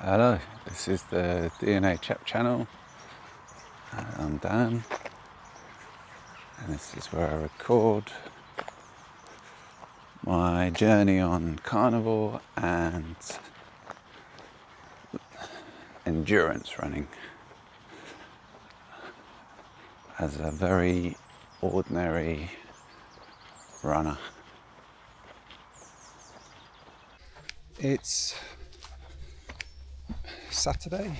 Hello, this is the DNA-CHAP channel. I'm Dan, and this is where I record my journey on carnivore and endurance running as a very ordinary runner. It's Saturday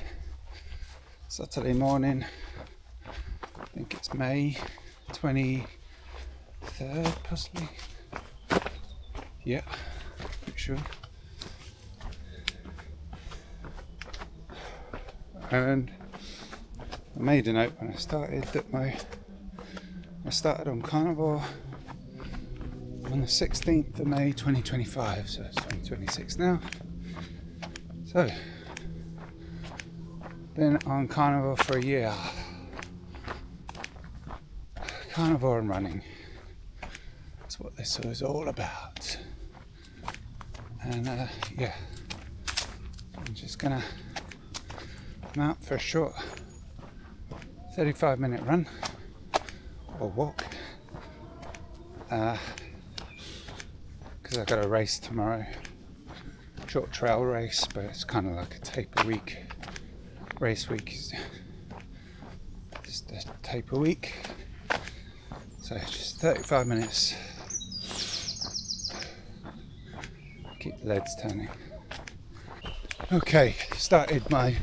morning. I think it's May 23rd, possibly. Yeah, not sure. And I made a note when I started that I started on carnivore on the 16th of May 2025, so it's 2026 now. So, been on carnivore for a year. Carnivore and running. That's what this is all about. And yeah, I'm just gonna come out for a short 35-minute run or walk. Because I've got a race tomorrow. Short trail race, but it's kind of like a taper week. Race week is just a taper week. So just 35 minutes. Keep the legs turning. Okay, started my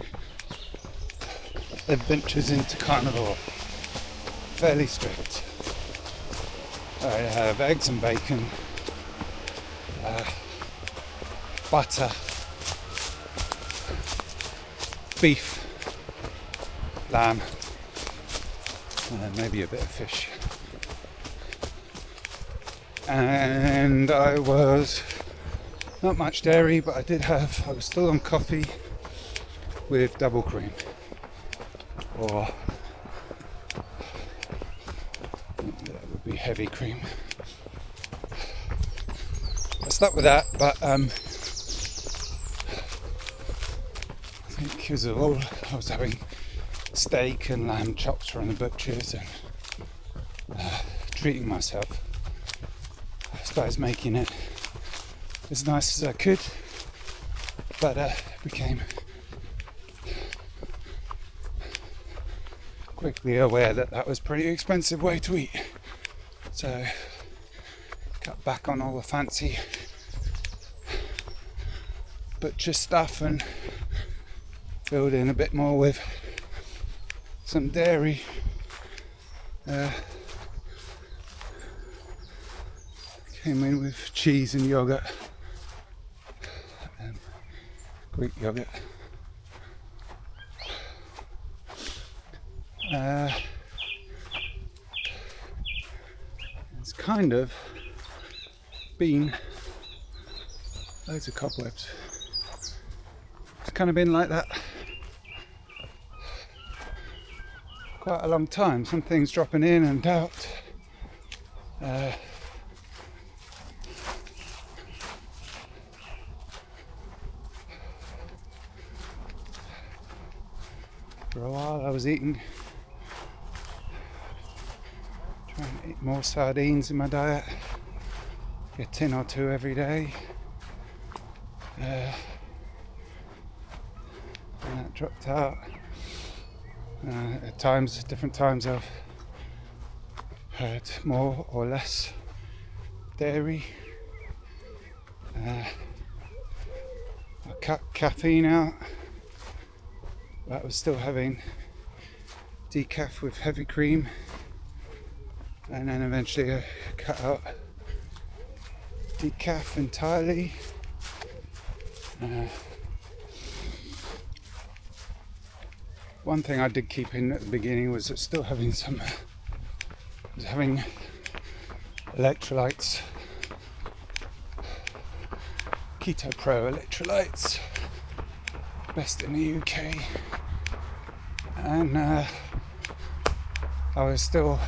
adventures into carnivore. Fairly strict. I have eggs and bacon, butter, beef, lamb, maybe a bit of fish. And I was not much dairy, but I was still on coffee with double cream, or that would be heavy cream. I stuck with that, but I think because of all, I was having steak and lamb chops from the butchers and treating myself. I started making it as nice as I could, but became quickly aware that was a pretty expensive way to eat. So cut back on all the fancy butcher stuff and filled in a bit more with some dairy. Came in with cheese and yogurt, Greek yogurt. It's kind of been loads of cobwebs. It's kind of been like that quite a long time. Some things dropping in and out. For a while I was trying to eat more sardines in my diet, get a tin or two every day, and that dropped out. At different times I've had more or less dairy. I cut caffeine out. I was still having decaf with heavy cream, and then eventually I cut out decaf entirely. One thing I did keep in at the beginning was still having having electrolytes, Keto Pro electrolytes, best in the UK. And I was still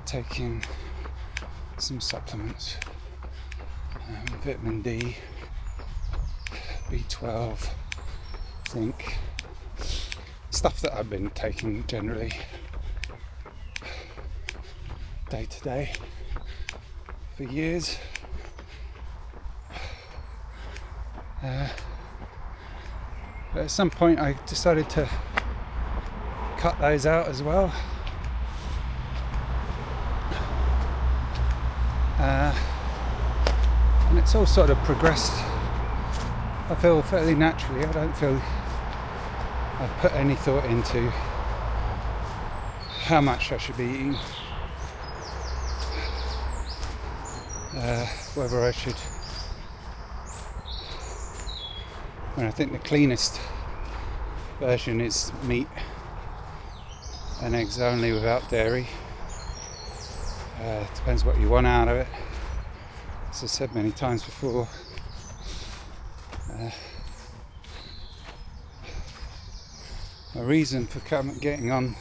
taking some supplements, vitamin D, B12, think stuff that I've been taking generally day to day for years. But at some point I decided to cut those out as well. And it's all sort of progressed, I feel, fairly naturally. I don't feel I've put any thought into how much I should be eating, whether I should, I think the cleanest version is meat and eggs only without dairy. Depends what you want out of it. As I said many times before, my reason for getting on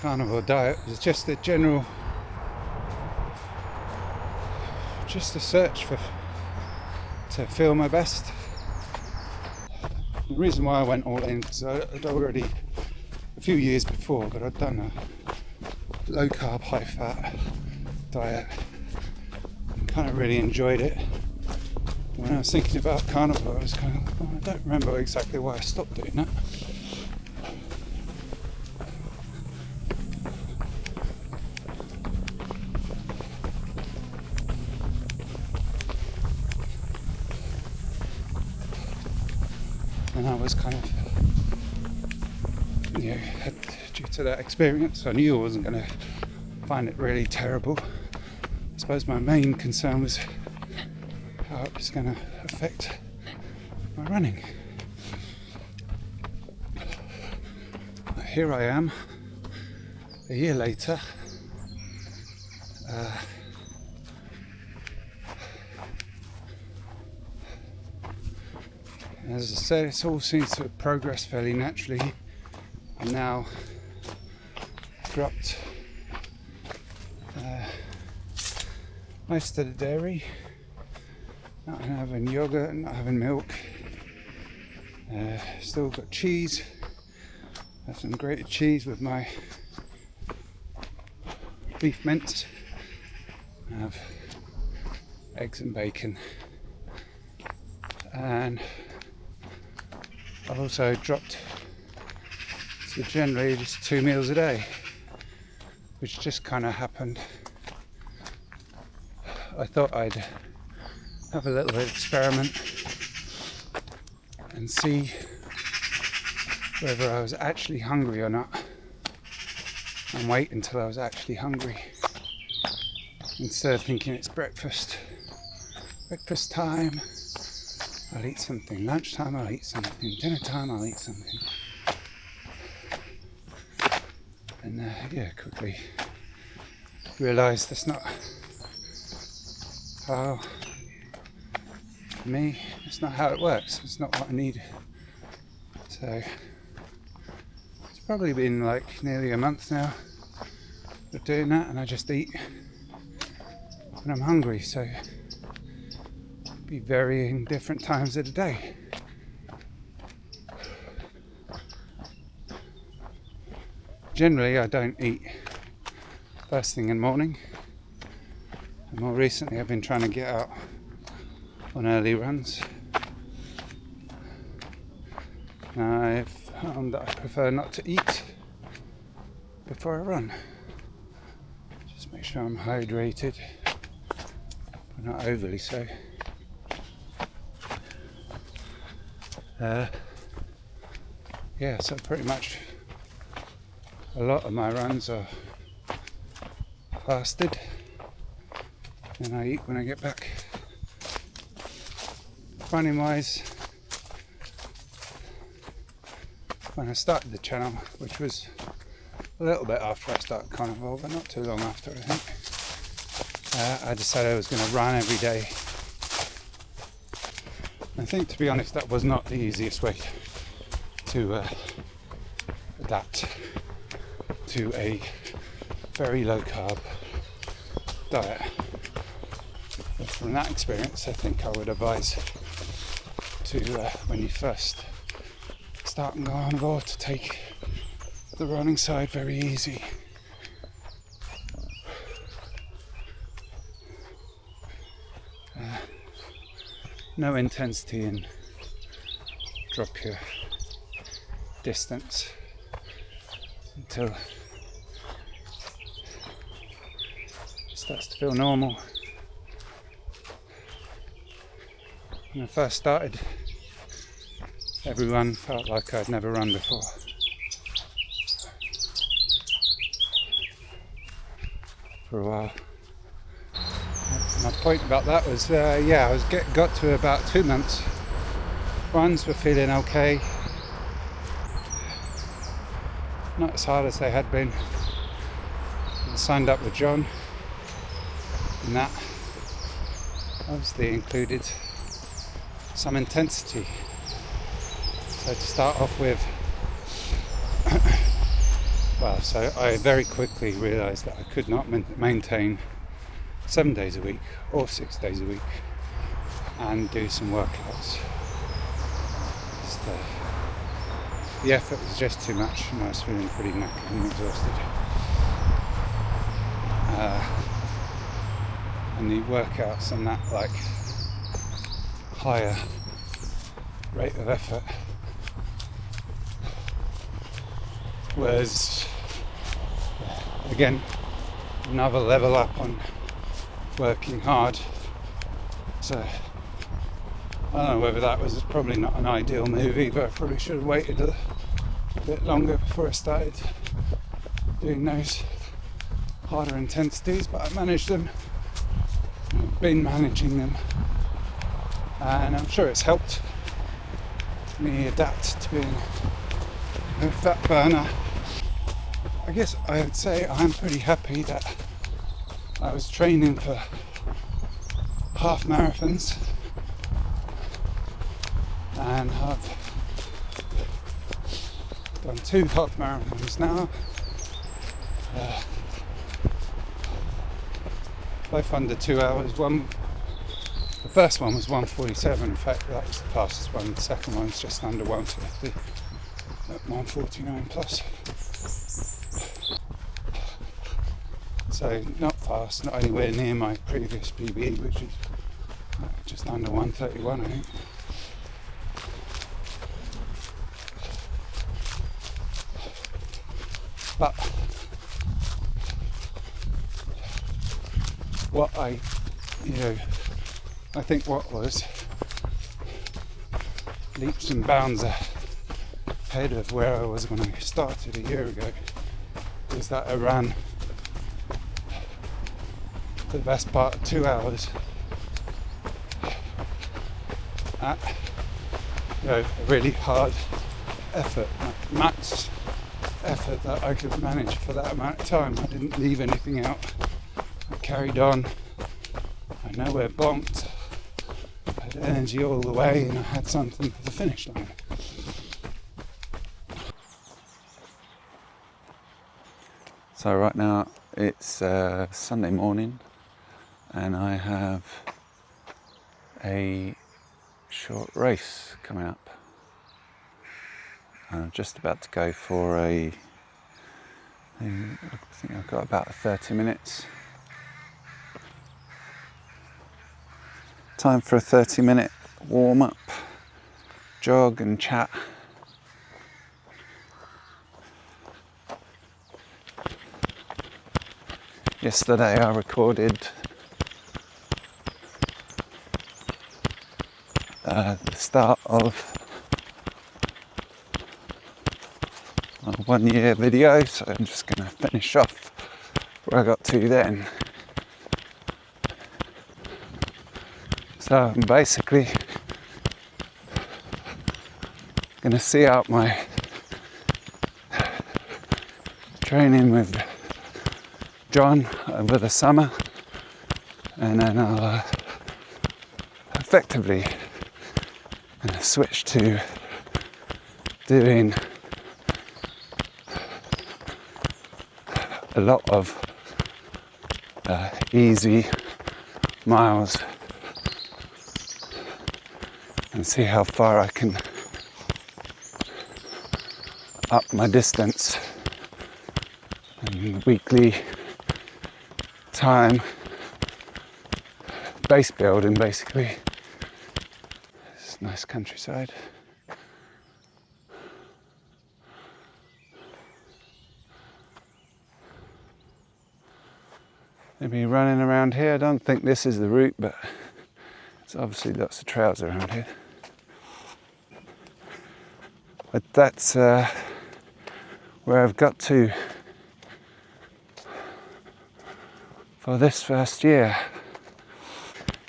carnivore diet was just a general, just a search to feel my best. The reason why I went all in, because I'd already, a few years before, but I'd done a low carb, high fat diet and kind of really enjoyed it. When I was thinking about carnivore, I was kind of, I don't remember exactly why I stopped doing that. And I was kind of, due to that experience, I knew I wasn't going to find it really terrible. I suppose my main concern was how it was going to affect my running. Here I am, a year later. As I said, it all seems to have progressed fairly naturally. I'm now dropped most of the dairy, not having yogurt, not having milk, still got cheese. I have some grated cheese with my beef mince. I have eggs and bacon, and I've also dropped to generally just 2 meals a day, which just kind of happened. I thought I'd have a little bit of experiment and see whether I was actually hungry or not, and wait until I was actually hungry instead of thinking it's breakfast time, I'll eat something, lunchtime I'll eat something, dinner time I'll eat something. And quickly realised that's not how, for me, it's not how it works. It's not what I need. So it's probably been like nearly a month now of doing that, and I just eat when I'm hungry. So be varying different times of the day. Generally, I don't eat first thing in the morning. And more recently, I've been trying to get out on early runs. And I've found that I prefer not to eat before I run. Just make sure I'm hydrated, but not overly so. So pretty much a lot of my runs are fasted, and I eat when I get back. Running wise, when I started the channel, which was a little bit after I started Carnivore, but not too long after, I think, I decided I was going to run every day. I think, to be honest, that was not the easiest way to adapt to a very low carb diet. But from that experience, I think I would advise to, when you first starting carnivore to take the running side very easy. No intensity and drop your distance until it starts to feel normal. When I first started, every run felt like I'd never run before. For a while. My point about that was, I got to about 2 months. Runs were feeling okay. Not as hard as they had been. I signed up with John, and that obviously included some intensity. So to start off with, so I very quickly realised that I could not maintain 7 days a week or 6 days a week and do some workouts. The effort was just too much, and I was feeling pretty knackered and exhausted. And the workouts and that higher rate of effort was again another level up on working hard. So I don't know whether that was probably not an ideal move either. I probably should have waited a bit longer before I started doing those harder intensities, but I managed them. I've been managing them, and I'm sure it's helped me adapt to being a fat burner. I guess I would say I'm pretty happy that I was training for half marathons, and I've done 2 half marathons now, both under 2 hours. The first one was 1:47. In fact, that was the fastest one. The second one was just under 1:50 at 1:49 plus. So not fast, not anywhere near my previous PB, which is just under 1:31, I think. But I think what was leaps and bounds ahead of where I was when I started a year ago is that I ran for the best part of 2 hours at a really hard effort, max effort that I could manage for that amount of time. I didn't leave anything out. I carried on. I nowhere bonked. I had energy all the way, and I had something for the finish line. So right now it's Sunday morning, and I have a short race coming up. I'm just about to go for I think I've got about 30 minutes. Time for a 30-minute warm-up, jog and chat. Yesterday I recorded the start of a 1-year video, so I'm just going to finish off where I got to then. So I'm basically going to see out my training with John over the summer, and then I'll effectively switch to doing a lot of easy miles and see how far I can up my distance and weekly time base building, basically. It's nice countryside. Maybe running around here. I don't think this is the route, but there's obviously lots of trails around here. But that's where I've got to for this first year.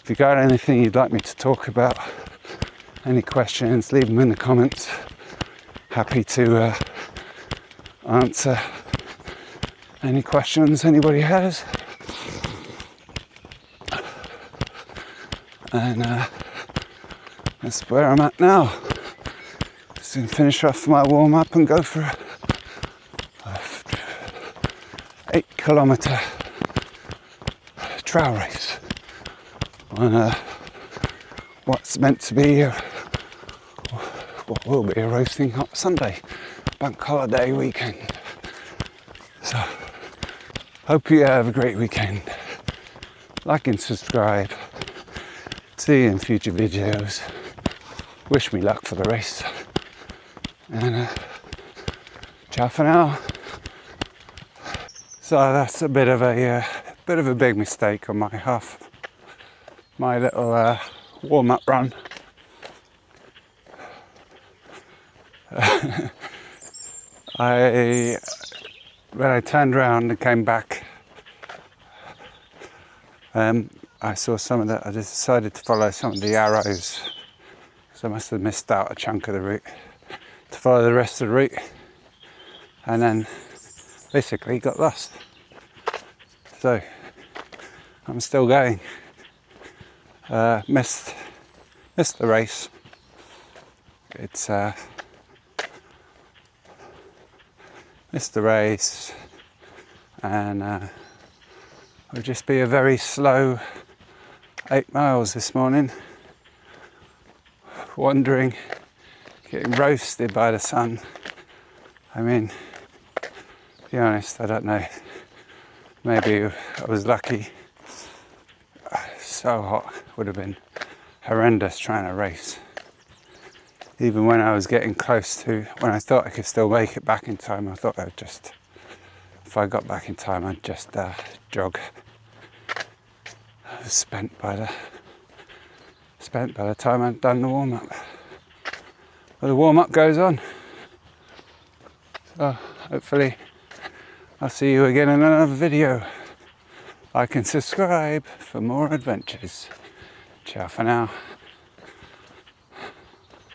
If you got anything you'd like me to talk about, any questions, leave them in the comments. Happy to answer any questions anybody has. And that's where I'm at now. Just gonna finish off my warm up and go for a 8-kilometer trail race on what's meant to be what will be a roasting hot Sunday, bank holiday weekend. So hope you have a great weekend. Like and subscribe. See you in future videos. Wish me luck for the race. And ciao for now. So that's a bit of a big mistake on my half. My little warm-up run. When I turned around and came back, I saw I just decided to follow some of the arrows, so I must have missed out a chunk of the route, to follow the rest of the route, and then basically got lost. So I'm still going. Missed the race. It's missed the race, and it'll just be a very slow 8 miles this morning, wandering, getting roasted by the sun. I mean, to be honest, I don't know, maybe I was lucky. So hot, would have been horrendous trying to race. Even when I was getting close to, when I thought I could still make it back in time, I thought I'd just, if I got back in time, I'd just jog. I was spent by the time I'd done the warm-up. But the warm-up goes on. So hopefully I'll see you again in another video. Like and subscribe for more adventures. Ciao for now.